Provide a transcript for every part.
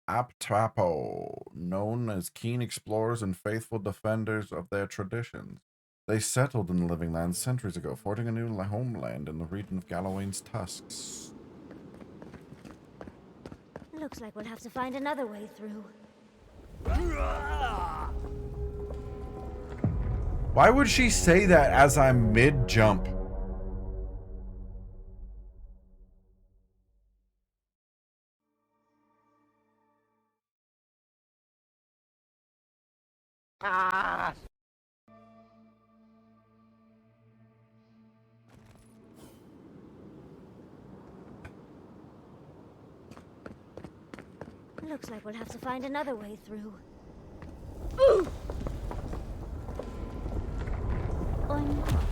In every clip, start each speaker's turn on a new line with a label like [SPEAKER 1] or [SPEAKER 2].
[SPEAKER 1] Aptapo, known as keen explorers and faithful defenders of their traditions. They settled in the Living Lands centuries ago, forging a new homeland in the region of Gallowayne's Tusks.
[SPEAKER 2] Looks like we'll have to find another way through.
[SPEAKER 1] Why would she say that as I'm mid-jump?
[SPEAKER 2] Looks like we'll have to find another way through. Or not.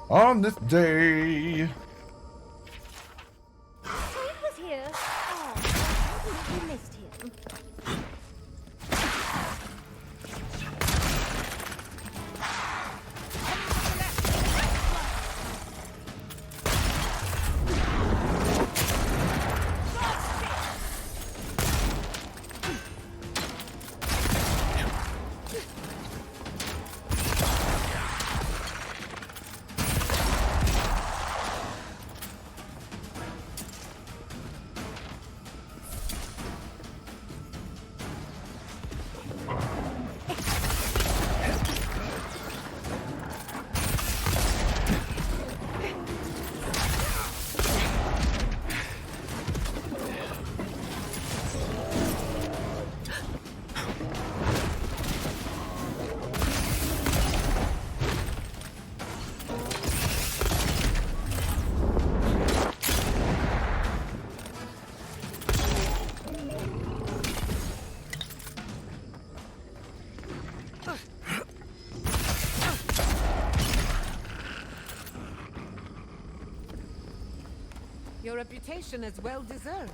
[SPEAKER 1] On this day.
[SPEAKER 2] He was here. Oh, I completely missed him.
[SPEAKER 3] Your reputation is well deserved.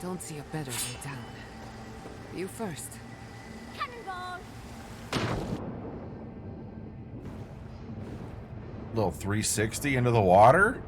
[SPEAKER 3] Don't see a better way down. You first.
[SPEAKER 2] Cannonball!
[SPEAKER 1] Little 360 into the water?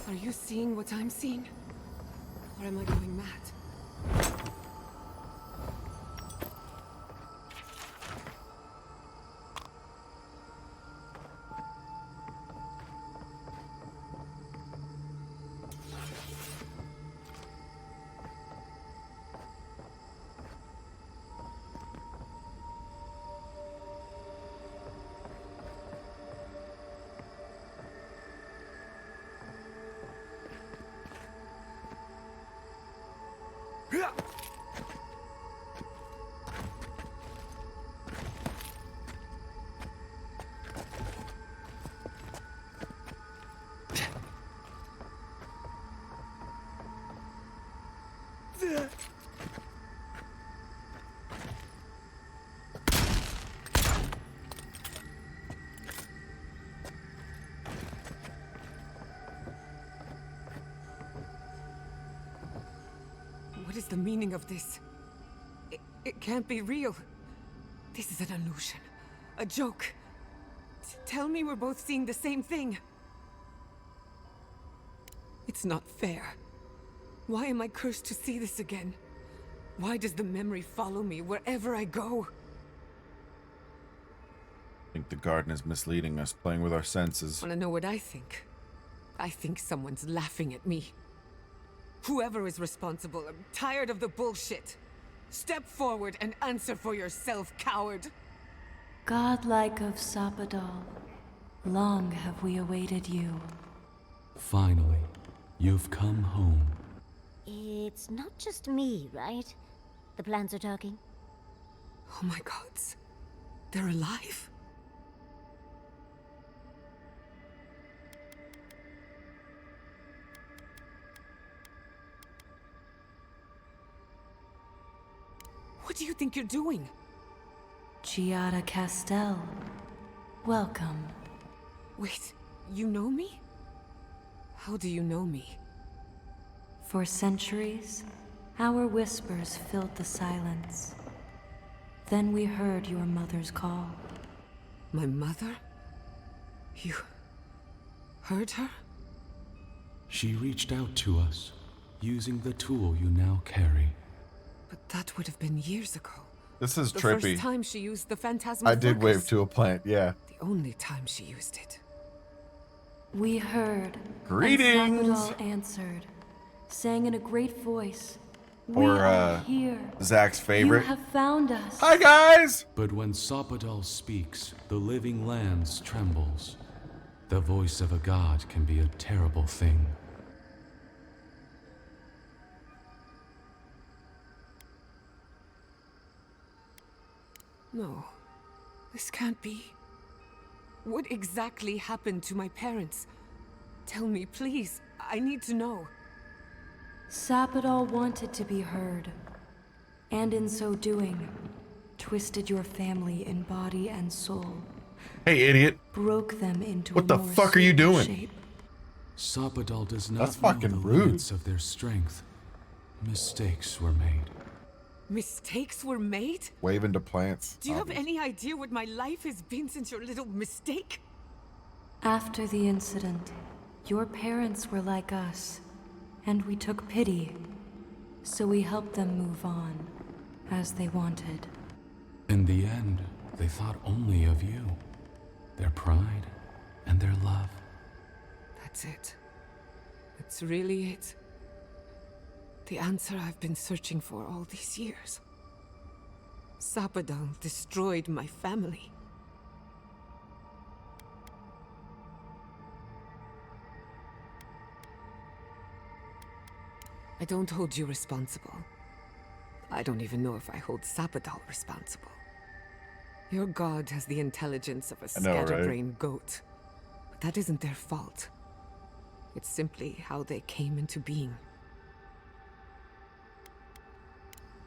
[SPEAKER 3] Are you seeing what I'm seeing? Or am I going mad? What is the meaning of this? It can't be real. This is an illusion. A joke. Tell me we're both seeing the same thing. It's not fair. Why am I cursed to see this again? Why does the memory follow me wherever I go?
[SPEAKER 1] I think the garden is misleading us, playing with our senses.
[SPEAKER 3] Wanna know what I think? I think someone's laughing at me. Whoever is responsible, I'm tired of the bullshit. Step forward and answer for yourself, coward.
[SPEAKER 2] Godlike of Sapadal, long have we awaited you.
[SPEAKER 4] Finally, you've come home.
[SPEAKER 5] It's not just me, right? The plants are talking.
[SPEAKER 3] Oh my gods. They're alive? What do you think you're doing?
[SPEAKER 2] Giada Castel, welcome.
[SPEAKER 3] Wait, you know me? How do you know me?
[SPEAKER 2] For centuries, our whispers filled the silence. Then we heard your mother's call.
[SPEAKER 3] My mother? You heard her?
[SPEAKER 4] She reached out to us, using the tool you now carry.
[SPEAKER 3] But that would have been years ago.
[SPEAKER 1] This is
[SPEAKER 3] The
[SPEAKER 1] trippy.
[SPEAKER 3] first time she used the phantasmal
[SPEAKER 1] I did wave
[SPEAKER 3] focus.
[SPEAKER 1] to a plant, yeah.
[SPEAKER 3] The only time she used it.
[SPEAKER 2] We heard.
[SPEAKER 1] Greetings!
[SPEAKER 2] And Sapadal answered, saying in a great voice,
[SPEAKER 1] Or,
[SPEAKER 2] "We are here.
[SPEAKER 1] Zach's
[SPEAKER 2] You
[SPEAKER 1] favorite.
[SPEAKER 2] have found us."
[SPEAKER 1] Hi, guys!
[SPEAKER 4] But when Sapadal speaks, the living lands trembles. The voice of a god can be a terrible thing.
[SPEAKER 3] No, this can't be. What exactly happened to my parents? Tell me, please. I need to know.
[SPEAKER 2] Sapadal wanted to be heard, and in so doing, twisted your family in body and soul,
[SPEAKER 1] Hey, idiot.
[SPEAKER 2] broke them into
[SPEAKER 1] What
[SPEAKER 2] a
[SPEAKER 1] the
[SPEAKER 2] more
[SPEAKER 1] fuck are you
[SPEAKER 2] suitable
[SPEAKER 1] doing?
[SPEAKER 2] shape.
[SPEAKER 4] Sapadal does not
[SPEAKER 1] That's
[SPEAKER 4] know
[SPEAKER 1] fucking
[SPEAKER 4] the
[SPEAKER 1] rude.
[SPEAKER 4] limits of their strength. Mistakes were made.
[SPEAKER 3] Mistakes were made?
[SPEAKER 1] Waving to plants.
[SPEAKER 3] Do you have
[SPEAKER 1] obvious.
[SPEAKER 3] any idea what my life has been since your little mistake?
[SPEAKER 2] After the incident, your parents were like us, and we took pity, so we helped them move on, as they wanted.
[SPEAKER 4] In the end, they thought only of you, their pride, and their love.
[SPEAKER 3] That's it. That's really it. The answer I've been searching for all these years. Sapadal destroyed my family. I don't hold you responsible. I don't even know if I hold Sapadal responsible. Your god has the intelligence of a
[SPEAKER 1] I know, right?
[SPEAKER 3] scatterbrained goat. But that isn't their fault. It's simply how they came into being.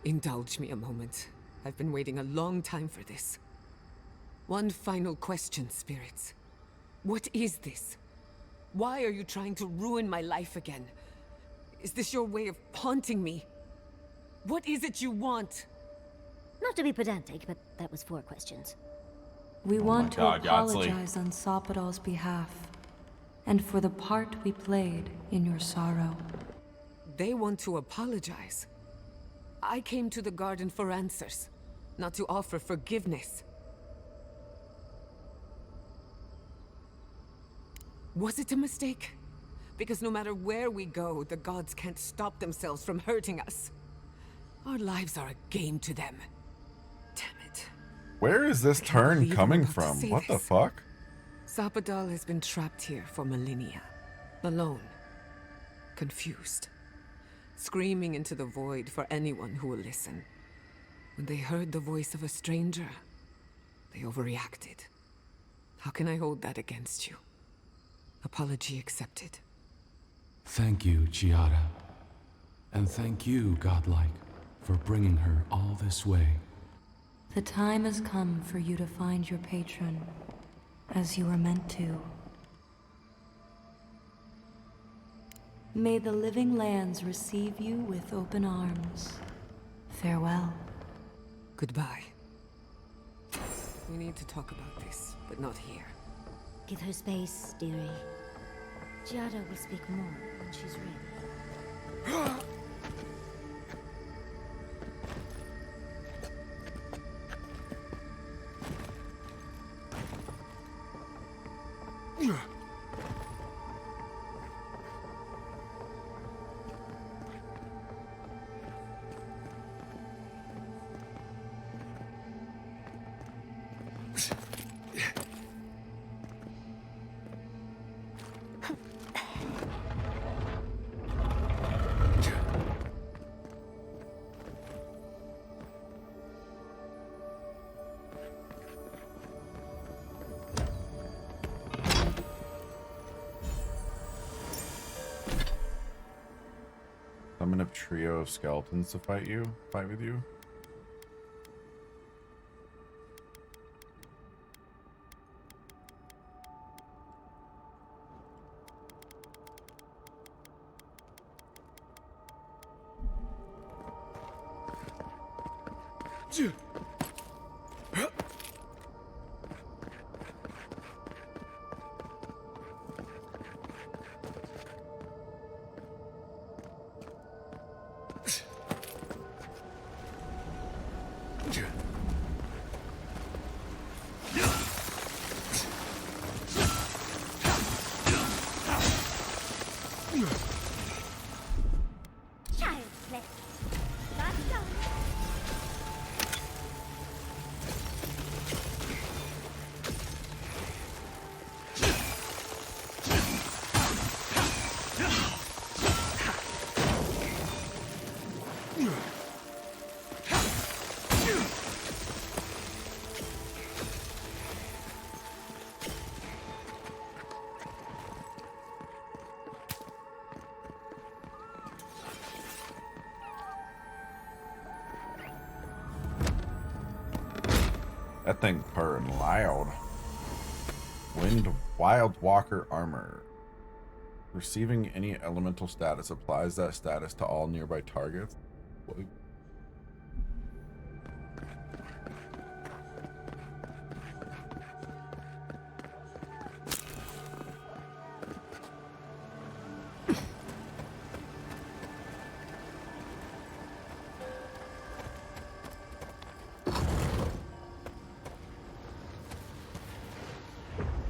[SPEAKER 3] Indulge me a moment. I've been waiting a long time for this. One final question, spirits. What is this? Why are you trying to ruin my life again? Is this your way of haunting me? What is it you want?
[SPEAKER 5] Not to be pedantic, but that was 4 questions.
[SPEAKER 2] We
[SPEAKER 6] Oh
[SPEAKER 2] want
[SPEAKER 6] my
[SPEAKER 2] to
[SPEAKER 6] God, Yahtzee.
[SPEAKER 2] apologize on Sopadal's behalf, and for the part we played in your sorrow.
[SPEAKER 3] They want to apologize. I came to the garden for answers, not to offer forgiveness. Was it a mistake? Because no matter where we go, the gods can't stop themselves from hurting us. Our lives are a game to them. Damn it.
[SPEAKER 1] Where is this
[SPEAKER 3] I can't
[SPEAKER 1] turn
[SPEAKER 3] believe I'm
[SPEAKER 1] coming
[SPEAKER 3] about to
[SPEAKER 1] from?
[SPEAKER 3] say
[SPEAKER 1] What the
[SPEAKER 3] this.
[SPEAKER 1] fuck?
[SPEAKER 3] Zapadal has been trapped here for millennia. Alone. Confused. Screaming into the void for anyone who will listen. When they heard the voice of a stranger, they overreacted. How can I hold that against you? Apology accepted.
[SPEAKER 4] Thank you, Giada. And thank you, Godlike, for bringing her all this way.
[SPEAKER 2] The time has come for you to find your patron, as you were meant to. May the living lands receive you with open arms. Farewell.
[SPEAKER 3] Goodbye. We need to talk about this, but not here.
[SPEAKER 5] Give her space, dearie. Giada will speak more when she's ready.
[SPEAKER 1] Summon a trio of skeletons to fight with you.
[SPEAKER 5] Child's play. That's done.
[SPEAKER 1] That thing purring loud. Wild Walker armor. Receiving any elemental status applies that status to all nearby targets. What?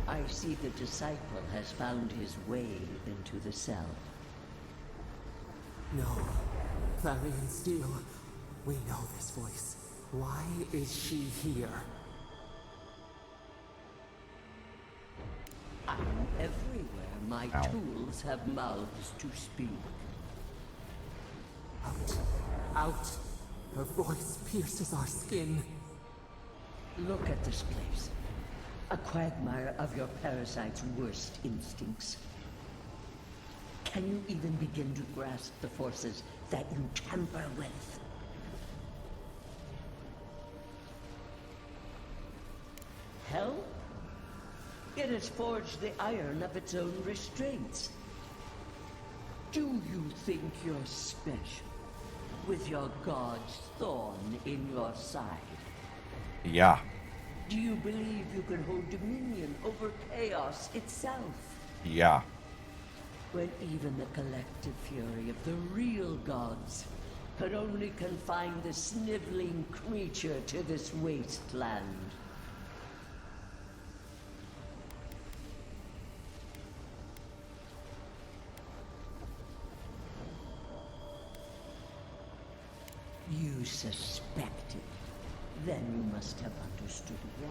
[SPEAKER 7] I see the disciple has found his way into the cell.
[SPEAKER 8] No. Clarion Steel. We know this voice. Why is she here?
[SPEAKER 7] I'm everywhere my tools have mouths to speak.
[SPEAKER 8] Out. Out. Her voice pierces our skin.
[SPEAKER 7] Look at this place. A quagmire of your parasite's worst instincts. Can you even begin to grasp the forces that you tamper with? Hell? It has forged the iron of its own restraints. Do you think you're special, with your god's thorn in your side?
[SPEAKER 1] Yeah.
[SPEAKER 7] Do you believe you can hold dominion over chaos itself?
[SPEAKER 1] Yeah.
[SPEAKER 7] When even the collective fury of the real gods could only confine the sniveling creature to this wasteland. You suspected. Then you must have understood why.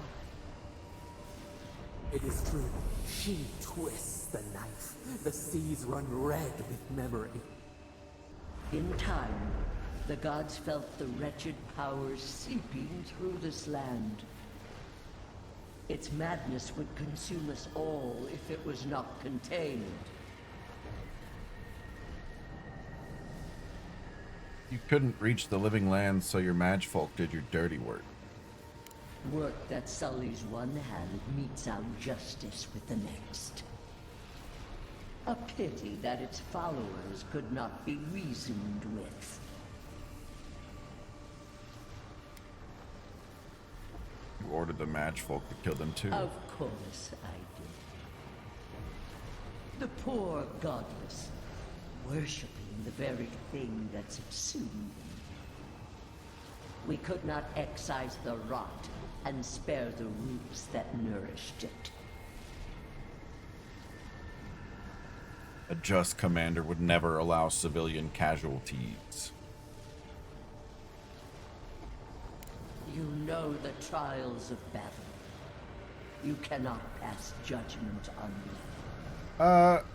[SPEAKER 8] It is true. She twists the knife. The seas run red with memory.
[SPEAKER 7] In time, the gods felt the wretched powers seeping through this land. Its madness would consume us all if it was not contained.
[SPEAKER 1] You couldn't reach the living lands, so your madfolk did your dirty work.
[SPEAKER 7] Work that sullies one hand meets out justice with the next. A pity that its followers could not be reasoned with.
[SPEAKER 1] You ordered the madfolk to kill them too.
[SPEAKER 7] Of course I did. The poor godless, worshipping the very thing that subsumed them. We could not excise the rot and spare the roots that nourished it.
[SPEAKER 1] A just commander would never allow civilian casualties.
[SPEAKER 7] You know the trials of battle. You cannot pass judgment on me.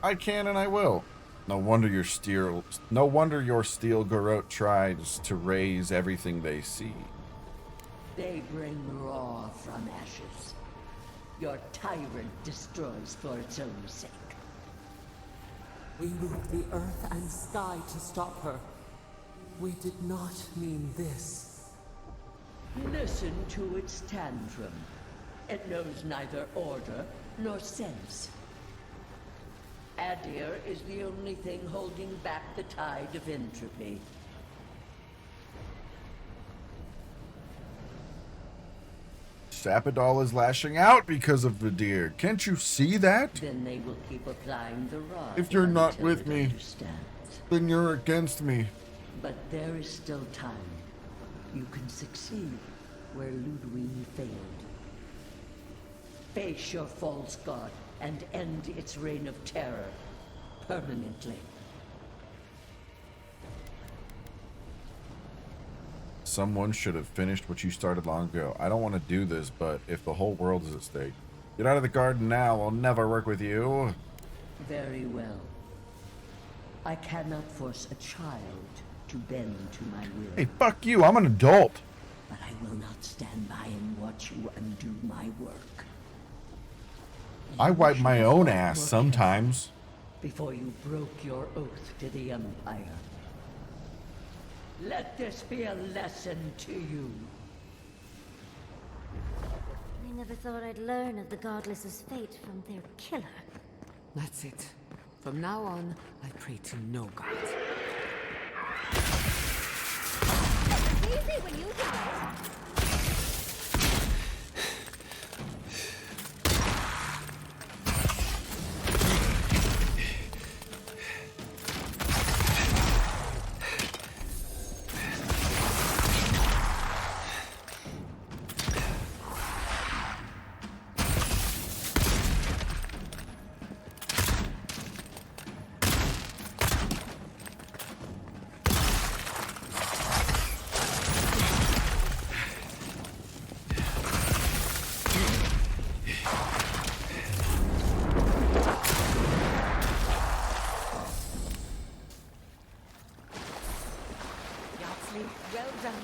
[SPEAKER 1] I can and I will. No wonder your steel garrote tries to raise everything they see.
[SPEAKER 7] They bring raw from ashes. Your tyrant destroys for its own sake.
[SPEAKER 8] We moved the earth and sky to stop her. We did not mean this.
[SPEAKER 7] Listen to its tantrum. It knows neither order nor sense. Adir is the only thing holding back the tide of entropy.
[SPEAKER 1] Sapidol is lashing out because of Vadir. Can't you see that?
[SPEAKER 7] Then they will keep applying the rod.
[SPEAKER 1] If you're not
[SPEAKER 7] until
[SPEAKER 1] with
[SPEAKER 7] it
[SPEAKER 1] me,
[SPEAKER 7] understands.
[SPEAKER 1] then you're against me.
[SPEAKER 7] But there is still time. You can succeed where Ludwig failed. Face your false god and end its reign of terror permanently.
[SPEAKER 1] Someone should have finished what you started long ago. I don't want to do this, but if the whole world is at stake, get out of the garden now. I'll never work with you.
[SPEAKER 7] Very well. I cannot force a child to bend to my will.
[SPEAKER 1] Hey, fuck you. I'm an adult.
[SPEAKER 7] But I will not stand by and watch you undo my work.
[SPEAKER 1] I wipe my
[SPEAKER 7] should
[SPEAKER 1] own
[SPEAKER 7] have
[SPEAKER 1] ass
[SPEAKER 7] more
[SPEAKER 1] sometimes.
[SPEAKER 7] before you broke your oath to the Empire. Let this be a lesson to you.
[SPEAKER 5] I never thought I'd learn of the Godless's fate from their killer.
[SPEAKER 3] That's it. From now on, I pray to no god.
[SPEAKER 5] It's easy when you do it.
[SPEAKER 3] Well done.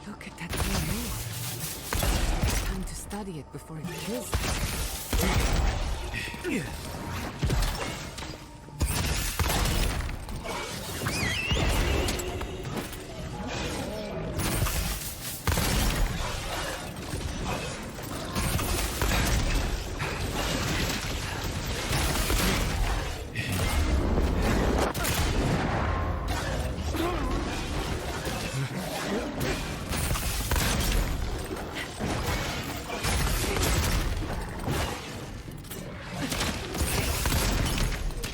[SPEAKER 3] Look at that blue moon. It's time to study it before it kills us.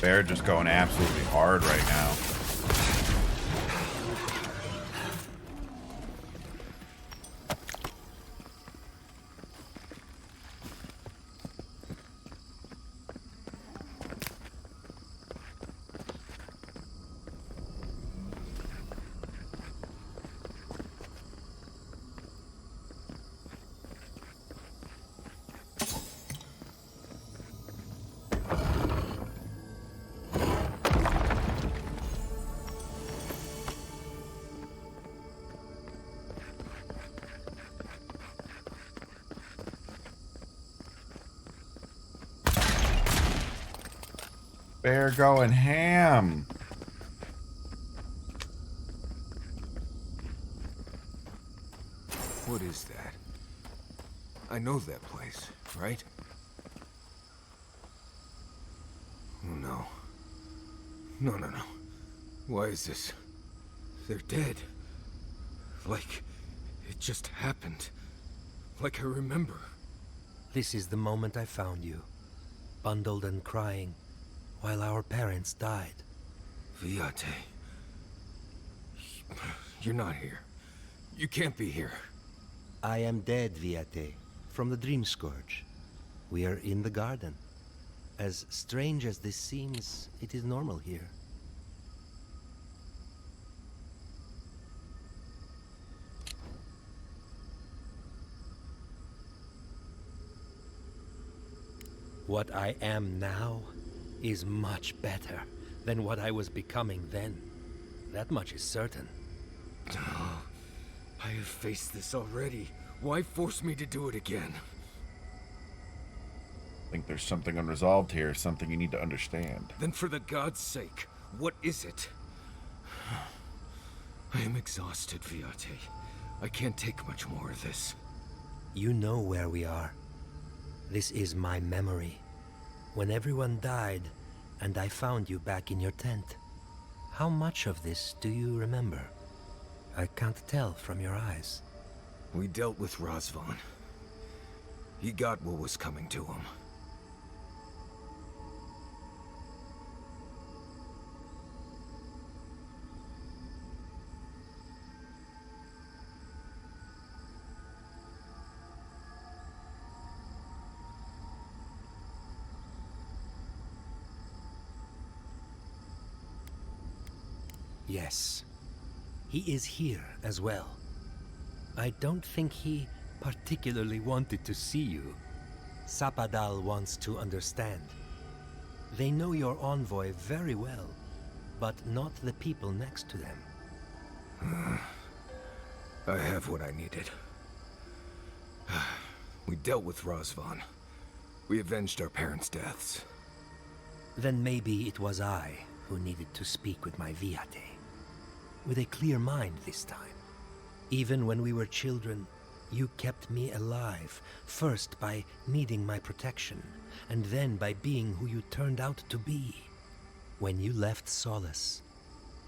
[SPEAKER 1] Bear just going absolutely hard right now. Bear going ham.
[SPEAKER 6] What is that? I know that place, right? Oh no. No. Why is this? They're dead. Like, it just happened. Like I remember.
[SPEAKER 9] This is the moment I found you, bundled and crying, while our parents died.
[SPEAKER 6] Viate. You're not here. You can't be here.
[SPEAKER 9] I am dead, Viate, from the Dream Scourge. We are in the garden. As strange as this seems, it is normal here. What I am now is much better than what I was becoming then. That much is certain.
[SPEAKER 6] I have faced this already. Why force me to do it again?
[SPEAKER 1] I think there's something unresolved here, something you need to understand.
[SPEAKER 6] Then for the god's sake, what is it? I am exhausted, Viate. I can't take much more of this.
[SPEAKER 9] You know where we are. This is my memory. When everyone died, and I found you back in your tent. How much of this do you remember? I can't tell from your eyes.
[SPEAKER 6] We dealt with Razvan. He got what was coming to him.
[SPEAKER 9] Yes. He is here as well. I don't think he particularly wanted to see you. Sapadal wants to understand. They know your envoy very well, but not the people next to them.
[SPEAKER 6] I have what I needed. We dealt with Razvan. We avenged our parents' deaths.
[SPEAKER 9] Then maybe it was I who needed to speak with my Viate. With a clear mind this time. Even when we were children, you kept me alive, first by needing my protection, and then by being who you turned out to be. When you left Solace,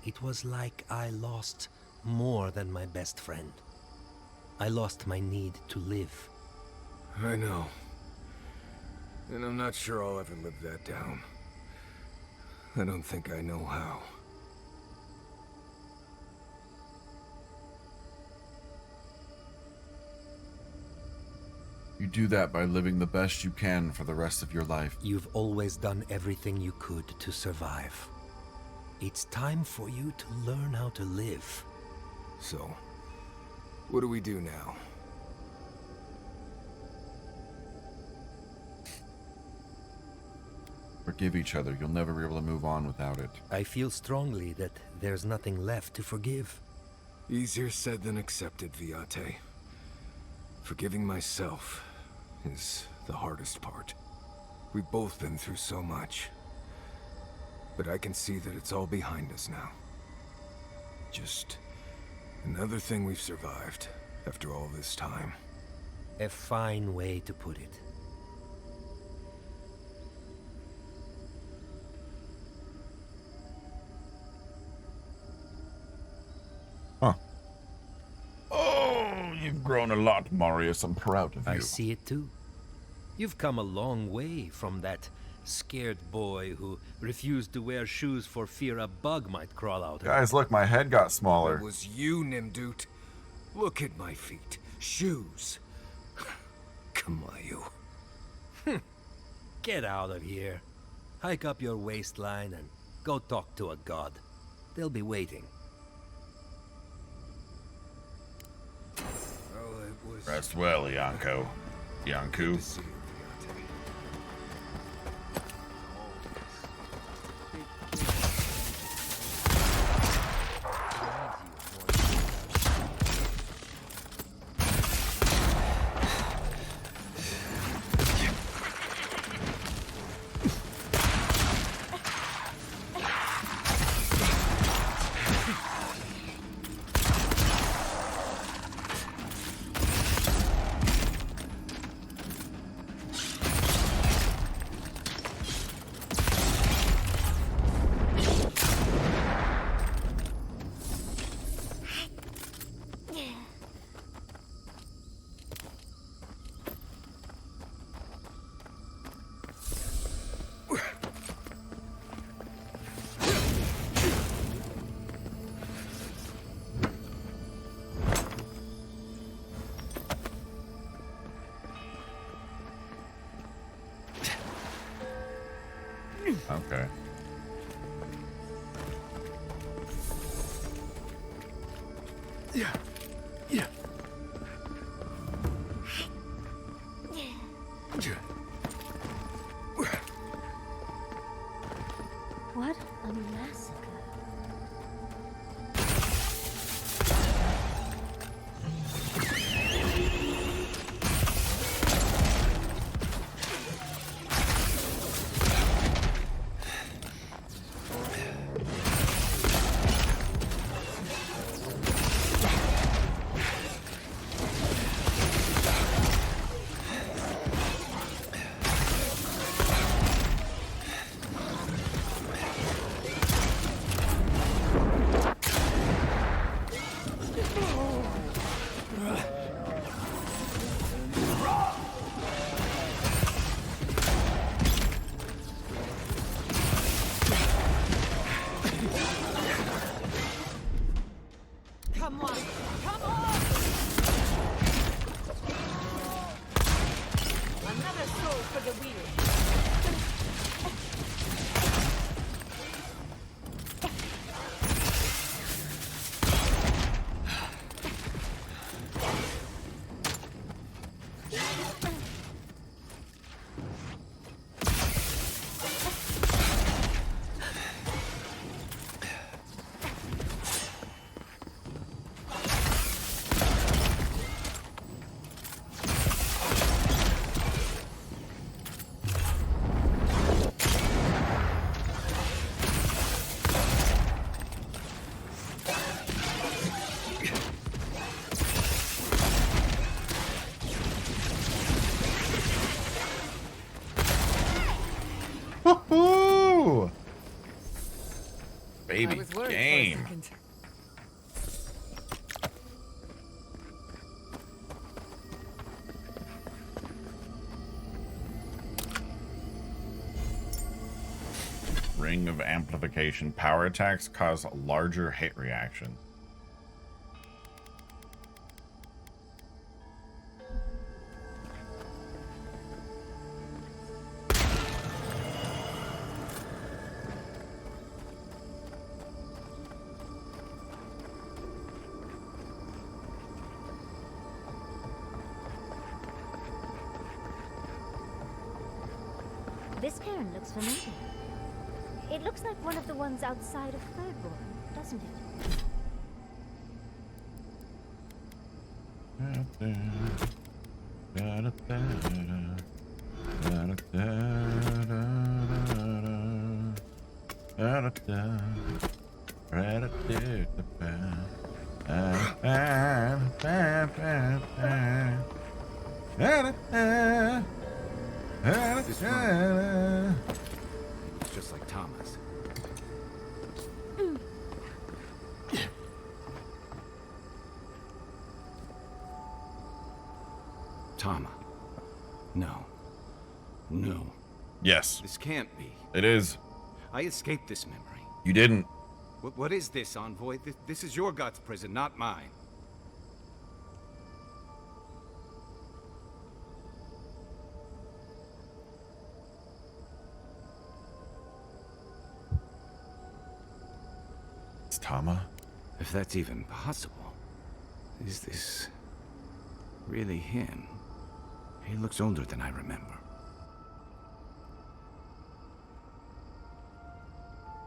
[SPEAKER 9] it was like I lost more than my best friend. I lost my need to live.
[SPEAKER 6] I know. And I'm not sure I'll ever live that down. I don't think I know how.
[SPEAKER 1] You do that by living the best you can for the rest of your life.
[SPEAKER 9] You've always done everything you could to survive. It's time for you to learn how to live.
[SPEAKER 6] So, what do we do now?
[SPEAKER 1] Forgive each other. You'll never be able to move on without it.
[SPEAKER 9] I feel strongly that there's nothing left to forgive.
[SPEAKER 6] Easier said than accepted, Viate. Forgiving myself is the hardest part. We've both been through so much. But I can see that it's all behind us now. Just another thing we've survived after all this time.
[SPEAKER 9] A fine way to put it.
[SPEAKER 1] Huh. Oh, you've grown a lot, Marius. I'm proud of you.
[SPEAKER 9] I see it too. You've come a long way from that scared boy who refused to wear shoes for fear a bug might crawl out.
[SPEAKER 1] Guys, look, my head got smaller.
[SPEAKER 6] It was you, Nimdut. Look at my feet. Shoes. Kamayu.
[SPEAKER 9] Get out of here. Hike up your waistline and go talk to a god. They'll be waiting.
[SPEAKER 6] Oh, it was...
[SPEAKER 1] Rest well, Yanko.
[SPEAKER 6] Good
[SPEAKER 1] Yanku.
[SPEAKER 6] to see you, Viate.
[SPEAKER 1] Okay.
[SPEAKER 5] What a massacre.
[SPEAKER 3] Come on! Come on! Another soul for the wheel.
[SPEAKER 1] Woohoo! Baby
[SPEAKER 3] I was worried
[SPEAKER 1] game.
[SPEAKER 3] for a second.
[SPEAKER 1] Ring of Amplification. Power attacks cause larger hit reaction.
[SPEAKER 5] This cairn looks familiar. It looks like one of the ones outside of Thirdborn, doesn't it?
[SPEAKER 6] This room. It's just like Thomas. Tama. No. No.
[SPEAKER 1] Yes,
[SPEAKER 6] This can't be.
[SPEAKER 1] it is.
[SPEAKER 6] I escaped this memory.
[SPEAKER 1] You didn't.
[SPEAKER 6] What is this, Envoy? This is your God's prison, not mine.
[SPEAKER 1] It's Tama.
[SPEAKER 6] If that's even possible. Is this really him? He looks older than I remember.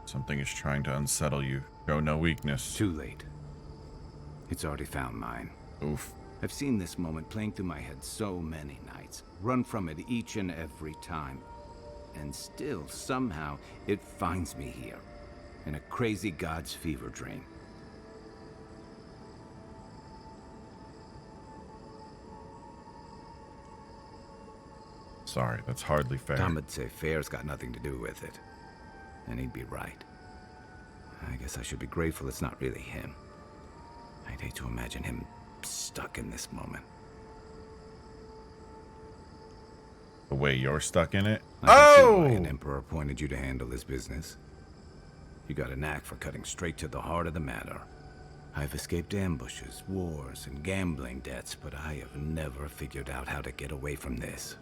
[SPEAKER 1] Something is trying to unsettle you. Show no weakness.
[SPEAKER 6] Too late. It's already found mine.
[SPEAKER 1] Oof.
[SPEAKER 6] I've seen this moment playing through my head so many nights, run from it each and every time. And still, somehow, it finds me here, in a crazy god's fever dream.
[SPEAKER 1] Sorry, that's hardly fair.
[SPEAKER 6] Tom would say fair's got nothing to do with it. And he'd be right. I guess I should be grateful it's not really him. I'd hate to imagine him stuck in this moment.
[SPEAKER 1] The way you're stuck in it.
[SPEAKER 6] I can see
[SPEAKER 1] Oh!
[SPEAKER 6] why an emperor appointed you to handle his business. You got a knack for cutting straight to the heart of the matter. I've escaped ambushes, wars, and gambling debts, but I have never figured out how to get away from this.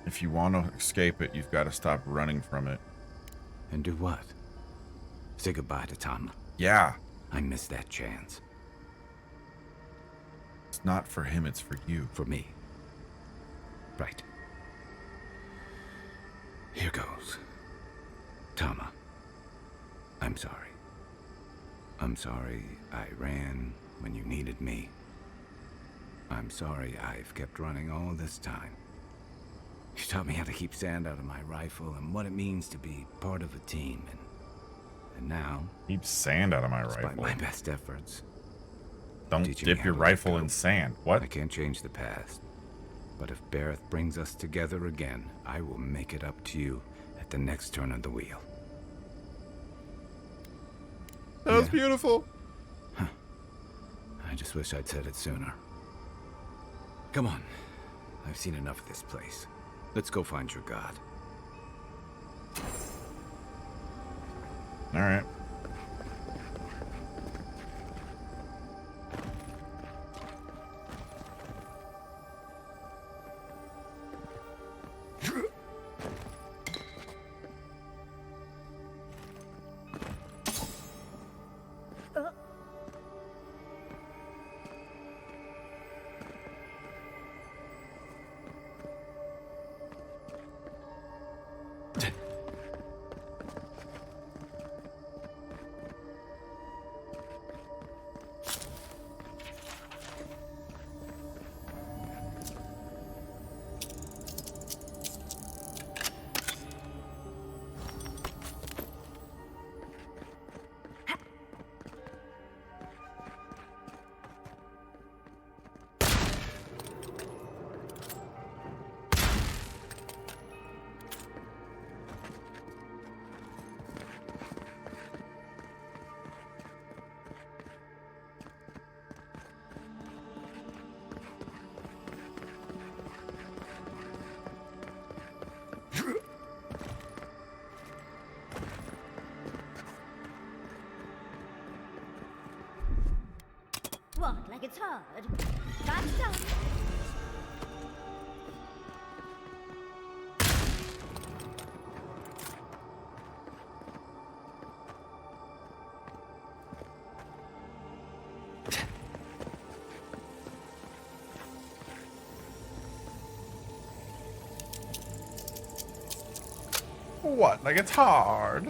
[SPEAKER 1] If you want to escape it, you've got to stop running from it.
[SPEAKER 6] And do what? Say goodbye to Tama.
[SPEAKER 1] Yeah.
[SPEAKER 6] I missed that chance.
[SPEAKER 1] It's not for him, it's for you.
[SPEAKER 6] For me. Right. Here goes. Tama. I'm sorry. I'm sorry I ran when you needed me. I'm sorry I've kept running all this time. You taught me how to keep sand out of my rifle and what it means to be part of a team. And now,
[SPEAKER 1] Keep sand out of my
[SPEAKER 6] despite
[SPEAKER 1] rifle.
[SPEAKER 6] my best efforts,
[SPEAKER 1] Don't
[SPEAKER 6] teaching me
[SPEAKER 1] dip
[SPEAKER 6] how
[SPEAKER 1] your
[SPEAKER 6] to let
[SPEAKER 1] rifle
[SPEAKER 6] go.
[SPEAKER 1] in sand. What?
[SPEAKER 6] I can't change the past. But if Bareth brings us together again, I will make it up to you at the next turn of the wheel.
[SPEAKER 1] That was
[SPEAKER 6] Yeah.
[SPEAKER 1] beautiful.
[SPEAKER 6] I just wish I'd said it sooner. Come on. I've seen enough of this place. Let's go find your god.
[SPEAKER 1] All right.
[SPEAKER 5] What, like it's hard? That's done.
[SPEAKER 1] What? Like it's hard?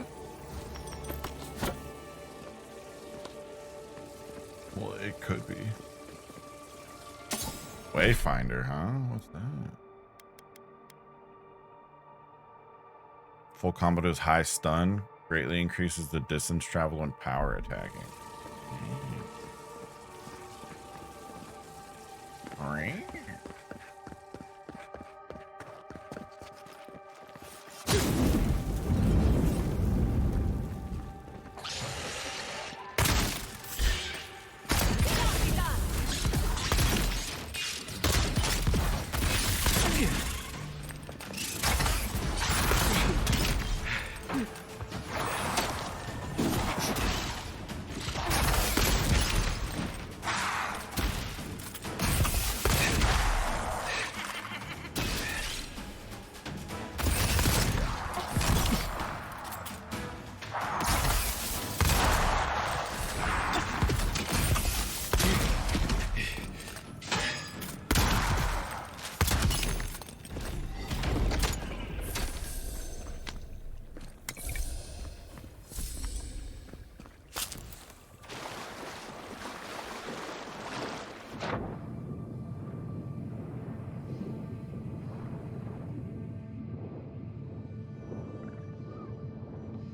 [SPEAKER 1] Well, it could be. Wayfinder, huh? What's that? Full combo does high stun. Greatly increases the distance travel and power attacking. Alright.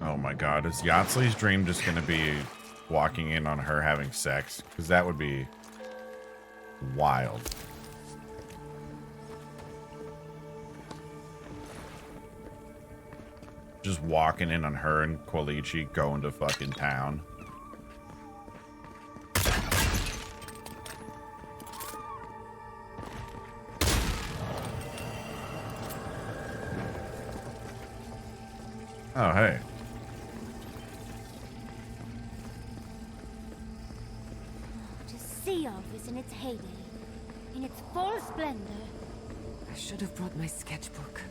[SPEAKER 1] Oh my god, is Yachtsley's dream just gonna be walking in on her having sex? Because that would be wild. Just walking in on her and Qualichi going to fucking town. Oh, hey.
[SPEAKER 5] Sea of is in its heyday, in its full splendor.
[SPEAKER 3] I should have brought my sketchbook.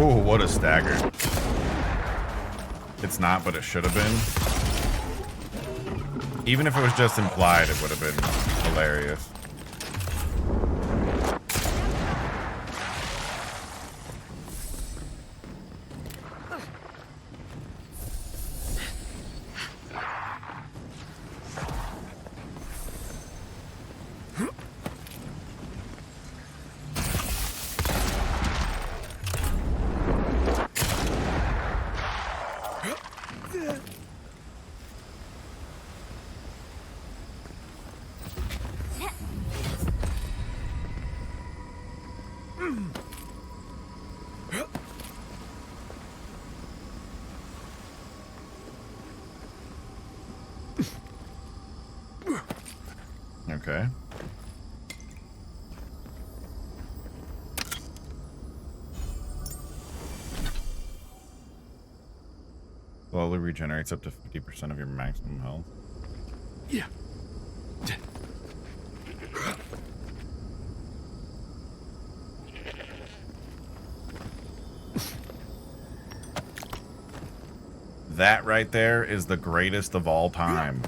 [SPEAKER 1] Ooh, what a stagger. It's not, but it should have been. Even if it was just implied, it would have been hilarious. Slowly regenerates up to 50% of your maximum health.
[SPEAKER 6] Yeah.
[SPEAKER 1] That right there is the greatest of all time.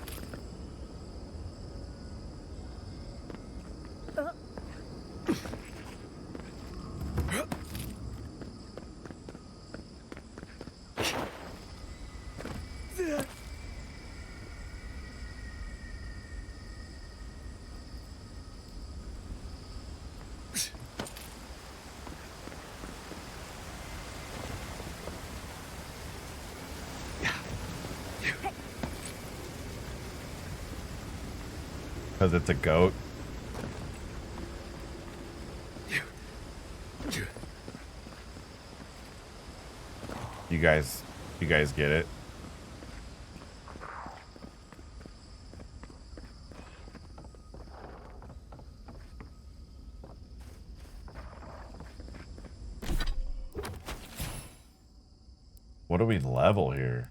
[SPEAKER 1] Because it's a goat. You guys get it? What do we level here?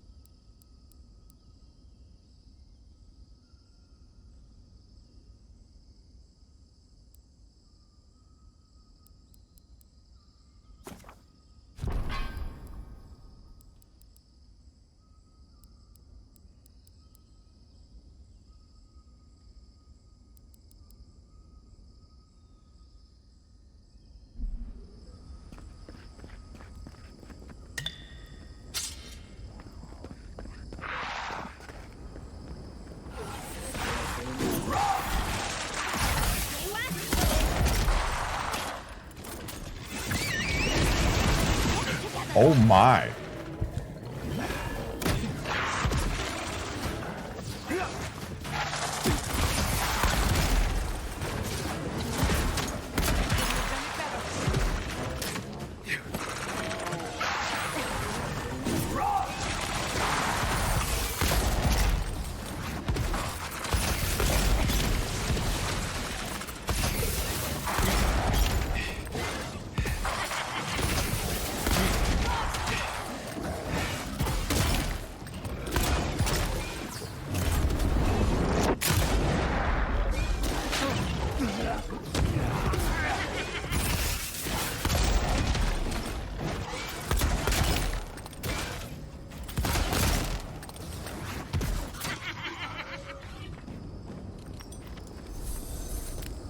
[SPEAKER 1] Oh my.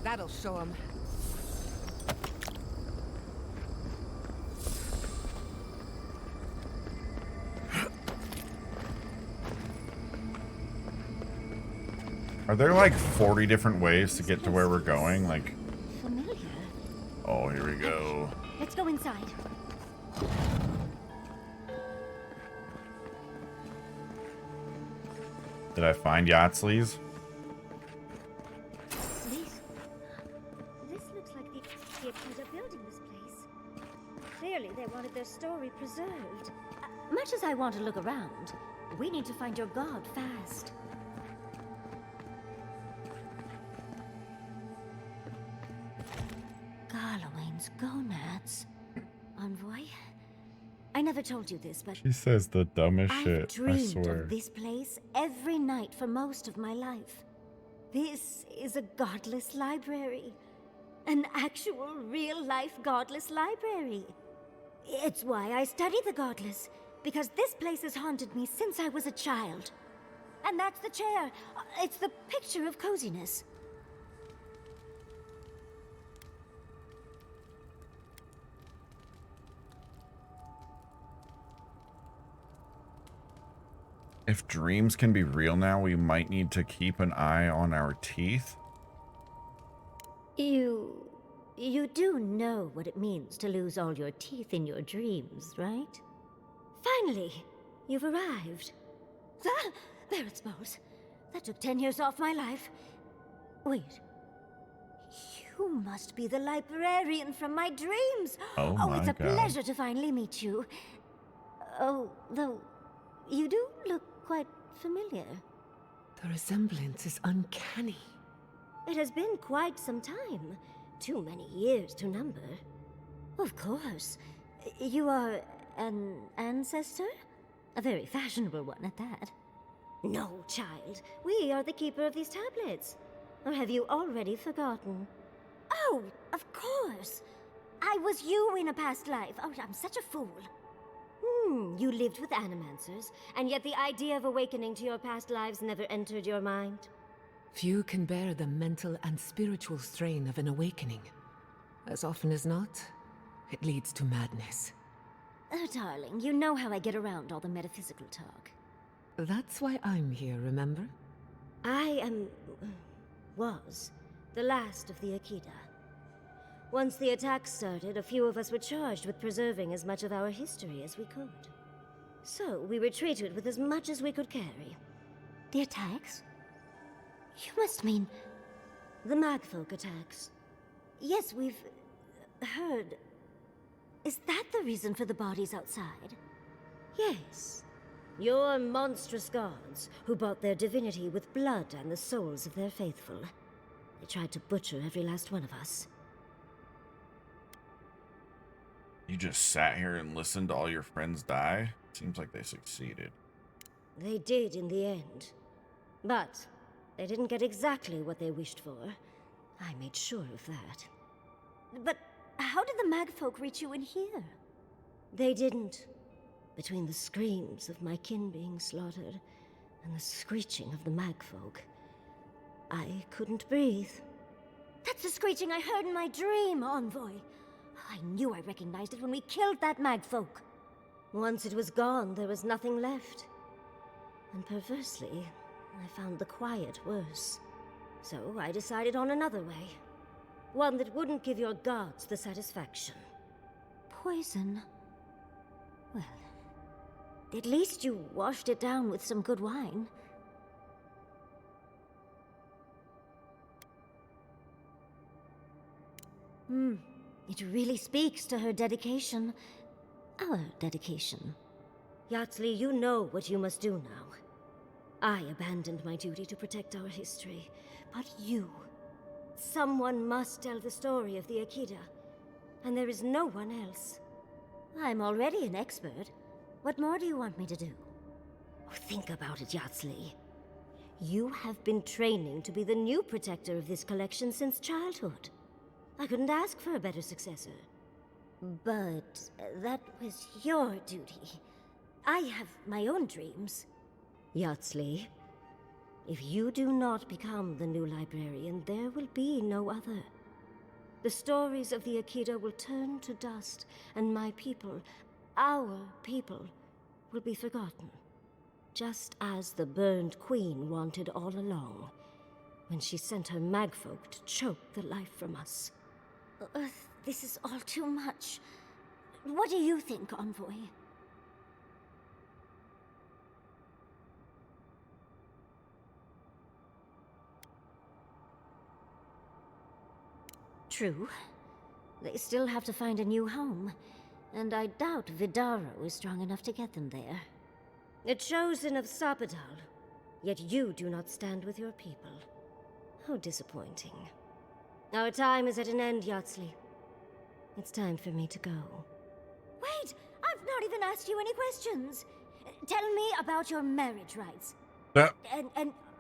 [SPEAKER 3] That'll show him.
[SPEAKER 1] Are there like 40 different ways to get to where we're going? Like,
[SPEAKER 5] Familiar.
[SPEAKER 1] oh, here we go.
[SPEAKER 5] Let's go inside.
[SPEAKER 1] Did I find Yachtsley's?
[SPEAKER 5] This looks like the Egyptians are building this place. Clearly, they wanted their story preserved. Much as I want to look around, we need to find your god fast. Garlowain's gonads. Envoy? I never told you this, but
[SPEAKER 1] She says the dumbest
[SPEAKER 5] I've
[SPEAKER 1] shit, I
[SPEAKER 5] dreamed
[SPEAKER 1] swear.
[SPEAKER 5] of this place every night for most of my life. This is a godless library. An actual, real-life godless library. It's why I study the godless, because this place has haunted me since I was a child. And that's the chair. It's the picture of coziness.
[SPEAKER 1] If dreams can be real now, we might need to keep an eye on our teeth.
[SPEAKER 5] You do know what it means to lose all your teeth in your dreams, right? Finally, you've arrived. Ah, there it smells. That took 10 years off my life. Wait. You must be the librarian from my dreams.
[SPEAKER 1] Oh
[SPEAKER 5] it's
[SPEAKER 1] my
[SPEAKER 5] a
[SPEAKER 1] God.
[SPEAKER 5] pleasure to finally meet you. Oh, though, you do look quite familiar.
[SPEAKER 3] The resemblance is uncanny.
[SPEAKER 5] It has been quite some time. Too many years to number. Of course. You are an ancestor? A very fashionable one at that. No, child. We are the keeper of these tablets. Or have you already forgotten? Oh, of course. I was you in a past life. Oh, I'm such a fool. You lived with animancers, and yet the idea of awakening to your past lives never entered your mind.
[SPEAKER 3] Few can bear the mental and spiritual strain of an awakening. As often as not, it leads to madness.
[SPEAKER 5] Oh, darling, you know how I get around all the metaphysical talk.
[SPEAKER 3] That's why I'm here, remember?
[SPEAKER 5] I was the last of the Akita. Once the attack started, a few of us were charged with preserving as much of our history as we could. So, we retreated with as much as we could carry. The attacks? You must mean... the Magfolk attacks. Yes, we've... heard... Is that the reason for the bodies outside? Yes. Your monstrous gods, who bought their divinity with blood and the souls of their faithful. They tried to butcher every last one of us.
[SPEAKER 1] You just sat here and listened to all your friends die? Seems like they succeeded.
[SPEAKER 5] They did in the end. But they didn't get exactly what they wished for. I made sure of that. But how did the Magfolk reach you in here? They didn't. Between the screams of my kin being slaughtered and the screeching of the Magfolk, I couldn't breathe. That's the screeching I heard in my dream, Envoy. I knew I recognized it when we killed that Magfolk. Once it was gone, there was nothing left. And perversely, I found the quiet worse. So I decided on another way. One that wouldn't give your gods the satisfaction. Poison? Well, at least you washed it down with some good wine. It really speaks to her dedication. Our dedication. Yatsli, you know what you must do now. I abandoned my duty to protect our history, but you... someone must tell the story of the Akita, and there is no one else. I'm already an expert. What more do you want me to do? Oh, think about it, Yatsli. You have been training to be the new protector of this collection since childhood. I couldn't ask for a better successor. But that was your duty. I have my own dreams. Yatsli, if you do not become the new librarian, there will be no other. The stories of the Akita will turn to dust, and my people, our people, will be forgotten. Just as the burned queen wanted all along, when she sent her Magfolk to choke the life from us. This is all too much. What do you think, Envoy? True. They still have to find a new home, and I doubt Vidaro is strong enough to get them there. A chosen of Sapadal, yet you do not stand with your people. How disappointing. Our time is at an end, Yatsli. It's time for me to go. Wait! I've not even asked you any questions! Tell me about your marriage rites.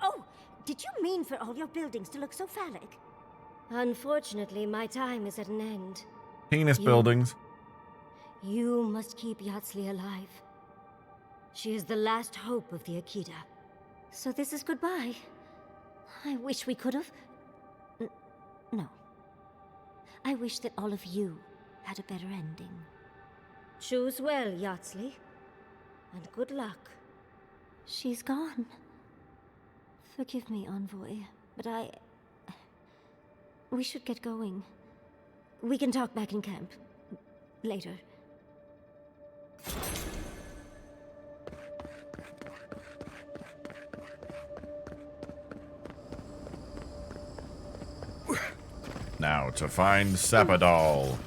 [SPEAKER 5] Oh, did you mean for all your buildings to look so phallic? Unfortunately, my time is at an end.
[SPEAKER 1] Penis buildings.
[SPEAKER 5] You must keep Yatsli alive. She is the last hope of the Akita. So this is goodbye. I wish we could have... No. I wish that all of you had a better ending. Choose well, Yatsli. And good luck. She's gone. Forgive me, Envoy, but we should get going. We can talk back in camp. Later.
[SPEAKER 1] Now to find Sapadal.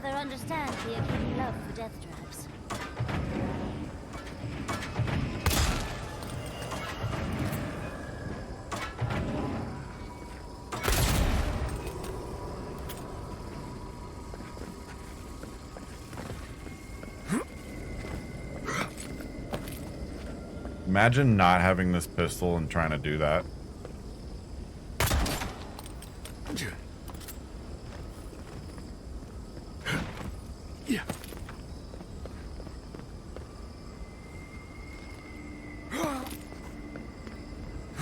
[SPEAKER 5] rather understand the acute love for death traps.
[SPEAKER 1] Imagine not having this pistol and trying to do that.
[SPEAKER 6] Yeah.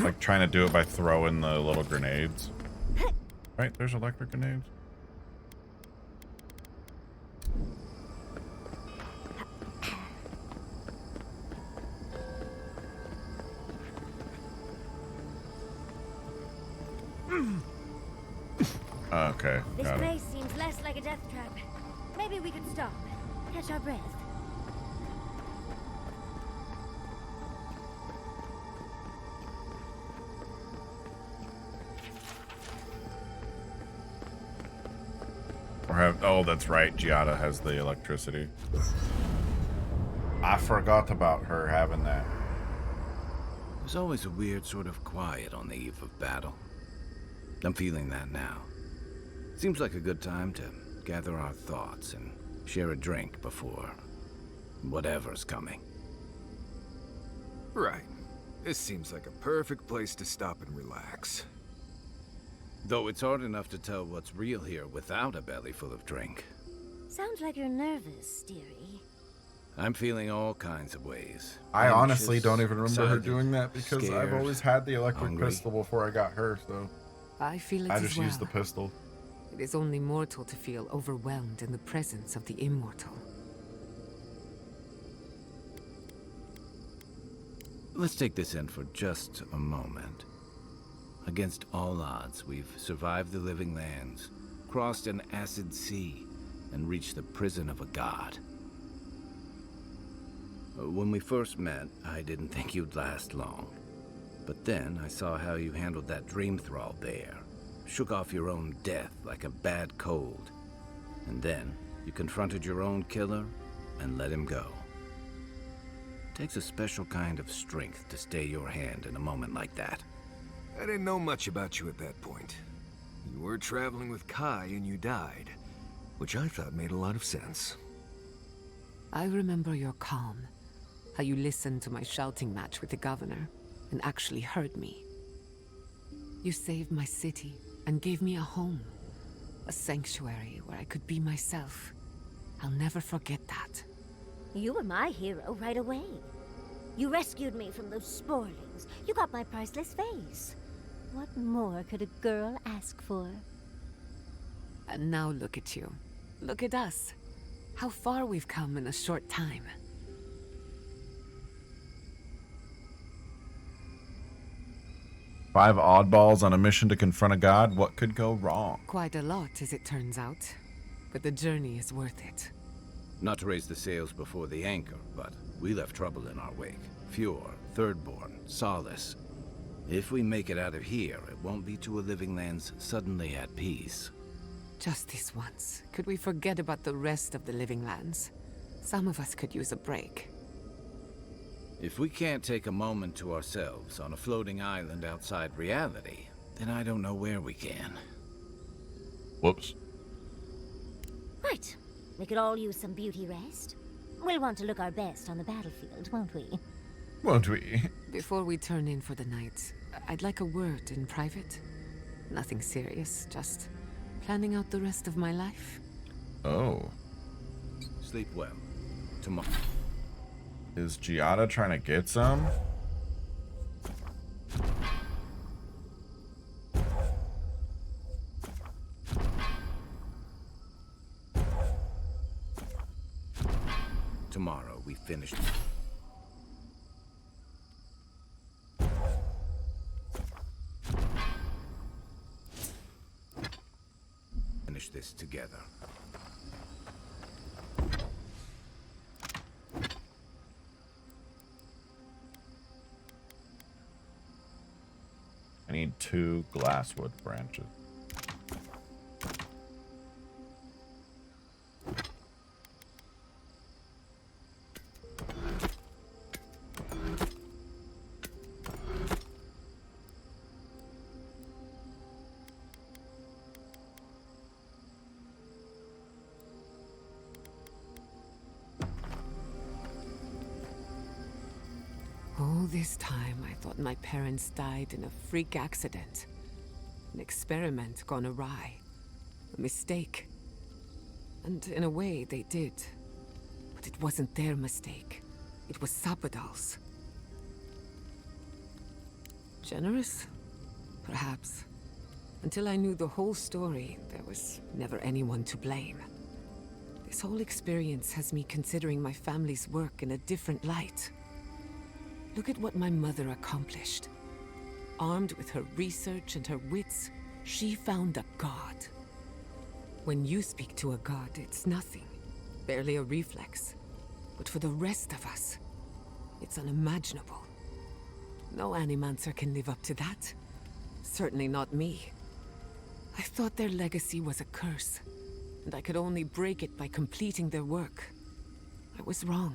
[SPEAKER 1] Like trying to do it by throwing the little grenades. Right, there's electric grenades. Okay,
[SPEAKER 5] This
[SPEAKER 1] got it.
[SPEAKER 5] place seems less like a death trap. Maybe we could stop, catch our breath.
[SPEAKER 1] Or have, oh, that's right. Giada has the electricity. I forgot about her having that.
[SPEAKER 10] There's always a weird sort of quiet on the eve of battle. I'm feeling that now. Seems like a good time to gather our thoughts and share a drink before whatever's coming.
[SPEAKER 6] Right. This seems like a perfect place to stop and relax.
[SPEAKER 10] Though it's hard enough to tell what's real here without a belly full of drink.
[SPEAKER 5] Sounds like you're nervous, dearie.
[SPEAKER 10] I'm feeling all kinds of ways.
[SPEAKER 1] I honestly
[SPEAKER 10] Anxious,
[SPEAKER 1] don't even remember her
[SPEAKER 10] excited,
[SPEAKER 1] doing that because I've
[SPEAKER 10] scared,
[SPEAKER 1] always had the electric
[SPEAKER 10] hungry.
[SPEAKER 1] pistol before I got her, so
[SPEAKER 3] I feel it
[SPEAKER 1] I
[SPEAKER 3] as
[SPEAKER 1] just
[SPEAKER 3] well.
[SPEAKER 1] used the pistol.
[SPEAKER 3] It is only mortal to feel overwhelmed in the presence of the immortal.
[SPEAKER 10] Let's take this in for just a moment. Against all odds, we've survived the living lands, crossed an acid sea, and reached the prison of a god. When we first met, I didn't think you'd last long. But then I saw how you handled that dream thrall there. Shook off your own death like a bad cold. And then you confronted your own killer and let him go. Takes a special kind of strength to stay your hand in a moment like that.
[SPEAKER 6] I didn't know much about you at that point. You were traveling with Kai and you died, which I thought made a lot of sense.
[SPEAKER 3] I remember your calm, how you listened to my shouting match with the governor and actually heard me. You saved my city and gave me a home, a sanctuary where I could be myself. I'll never forget that.
[SPEAKER 5] You were my hero right away. You rescued me from those sporlings. You got my priceless face. What more could a girl ask for?
[SPEAKER 3] And now look at you. Look at us. How far we've come in a short time.
[SPEAKER 1] Five oddballs on a mission to confront a god. What could go wrong?
[SPEAKER 3] Quite a lot, as it turns out. But the journey is worth it.
[SPEAKER 10] Not to raise the sails before the anchor, but we left trouble in our wake. Fjord, Thirdborn, Solace. If we make it out of here, it won't be to a living land's suddenly at peace.
[SPEAKER 3] Just this once. Could we forget about the rest of the living lands? Some of us could use a break.
[SPEAKER 10] If we can't take a moment to ourselves on a floating island outside reality, then I don't know where we can.
[SPEAKER 1] Whoops.
[SPEAKER 5] Right. We could all use some beauty rest. We'll want to look our best on the battlefield, won't we?
[SPEAKER 1] Won't we?
[SPEAKER 3] Before we turn in for the night, I'd like a word in private. Nothing serious, just planning out the rest of my life.
[SPEAKER 1] Oh.
[SPEAKER 10] Sleep well. Tomorrow.
[SPEAKER 1] Is Giada trying to get some?
[SPEAKER 10] Tomorrow we finish. Finish this together.
[SPEAKER 1] I need 2 glasswood branches.
[SPEAKER 3] this time, I thought my parents died in a freak accident. An experiment gone awry. A mistake. And in a way, they did. But it wasn't their mistake. It was Sabadal's. Generous? Perhaps. Until I knew the whole story, there was never anyone to blame. This whole experience has me considering my family's work in a different light. Look at what my mother accomplished. Armed with her research and her wits, she found a god. When you speak to a god, it's nothing. Barely a reflex. But for the rest of us, it's unimaginable. No Animancer can live up to that. Certainly not me. I thought their legacy was a curse, and I could only break it by completing their work. I was wrong.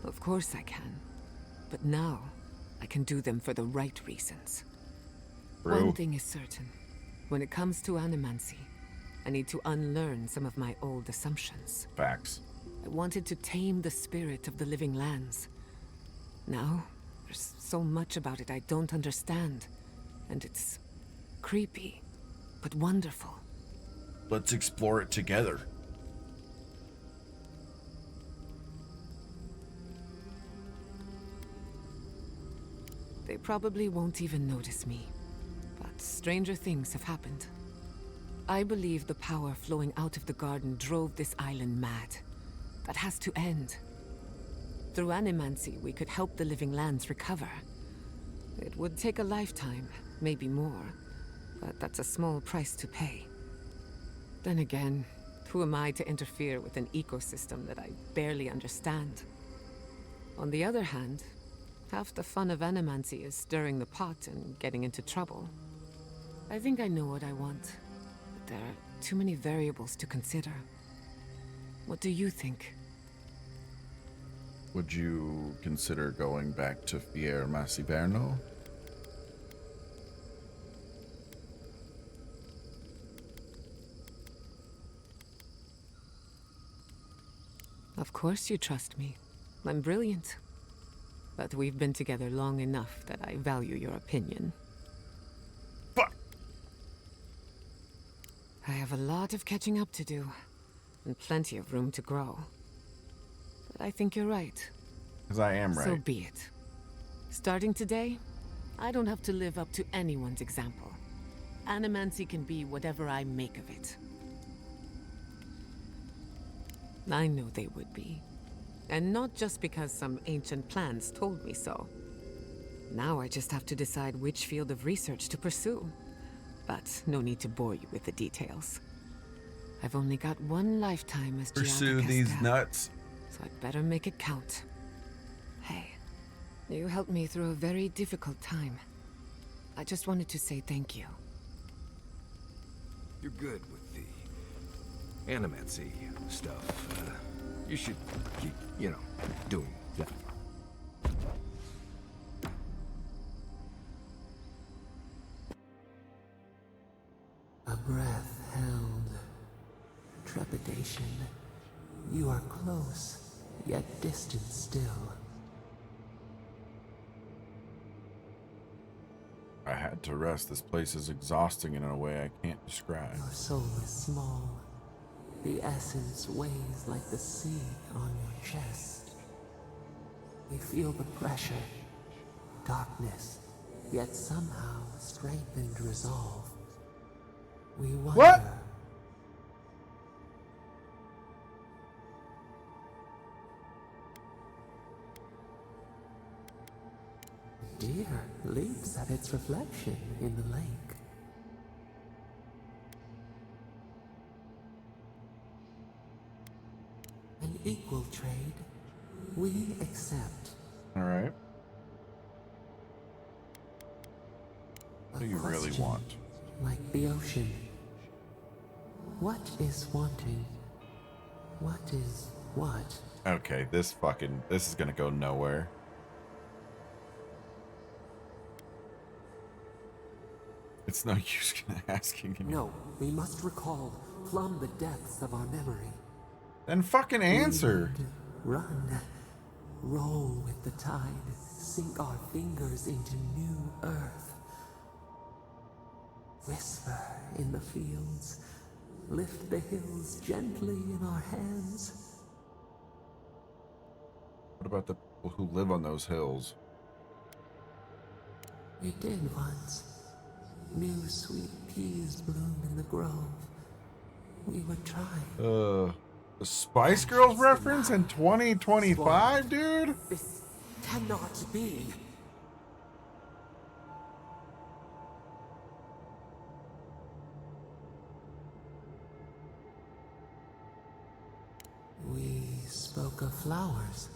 [SPEAKER 3] Of course I can. But now, I can do them for the right reasons.
[SPEAKER 1] True.
[SPEAKER 3] One thing is certain. When it comes to animancy, I need to unlearn some of my old assumptions.
[SPEAKER 1] Facts.
[SPEAKER 3] I wanted to tame the spirit of the living lands. Now, there's so much about it I don't understand. And it's creepy, but wonderful.
[SPEAKER 1] Let's explore it together.
[SPEAKER 3] They probably won't even notice me. But stranger things have happened. I believe the power flowing out of the garden drove this island mad. That has to end. Through animancy, we could help the living lands recover. It would take a lifetime, maybe more. But that's a small price to pay. Then again, who am I to interfere with an ecosystem that I barely understand? On the other hand, half the fun of animancy is stirring the pot and getting into trouble. I think I know what I want, but there are too many variables to consider. What do you think?
[SPEAKER 1] Would you consider going back to Fier Massiverno?
[SPEAKER 3] Of course you trust me. I'm brilliant. But we've been together long enough that I value your opinion.
[SPEAKER 1] Fuck!
[SPEAKER 3] I have a lot of catching up to do, and plenty of room to grow. But I think you're right.
[SPEAKER 1] Because I am right.
[SPEAKER 3] So be it. Starting today, I don't have to live up to anyone's example. Animancy can be whatever I make of it. I know they would be. And not just because some ancient plans told me so. Now I just have to decide which field of research to pursue. But no need to bore you with the details. I've only got one lifetime as
[SPEAKER 1] Pursue
[SPEAKER 3] Giada
[SPEAKER 1] these
[SPEAKER 3] Castel,
[SPEAKER 1] nuts.
[SPEAKER 3] so I'd better make it count. Hey, you helped me through a very difficult time. I just wanted to say thank you.
[SPEAKER 6] You're good with the animancy stuff. You should keep, doing that.
[SPEAKER 8] A breath held. Trepidation. You are close, yet distant still.
[SPEAKER 1] I had to rest. This place is exhausting in a way I can't describe.
[SPEAKER 8] Your soul is small. The essence weighs like the sea on your chest. We feel the pressure, darkness, yet somehow strengthened resolve. We wonder.
[SPEAKER 1] What?
[SPEAKER 8] Deer leaps at its reflection in the lake. An equal trade, we accept.
[SPEAKER 1] All right. What do you really want?
[SPEAKER 8] Like the ocean. What is wanting? What is what?
[SPEAKER 1] Okay, this is gonna go nowhere. It's no use asking him.
[SPEAKER 8] No, we must recall, plumb the depths of our memory.
[SPEAKER 1] Then fucking answer.
[SPEAKER 8] Run. Roll with the tide. Sink our fingers into new earth. Whisper in the fields. Lift the hills gently in our hands.
[SPEAKER 1] What about the people who live on those hills?
[SPEAKER 8] We did once. New sweet peas bloomed in the grove. We were trying.
[SPEAKER 1] The Spice Girls reference in 2025, dude?
[SPEAKER 8] This cannot be. We spoke of flowers.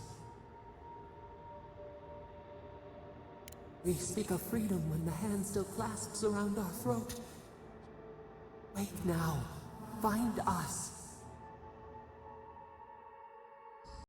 [SPEAKER 8] We speak of freedom when the hand still clasps around our throat. Wake now. Find us.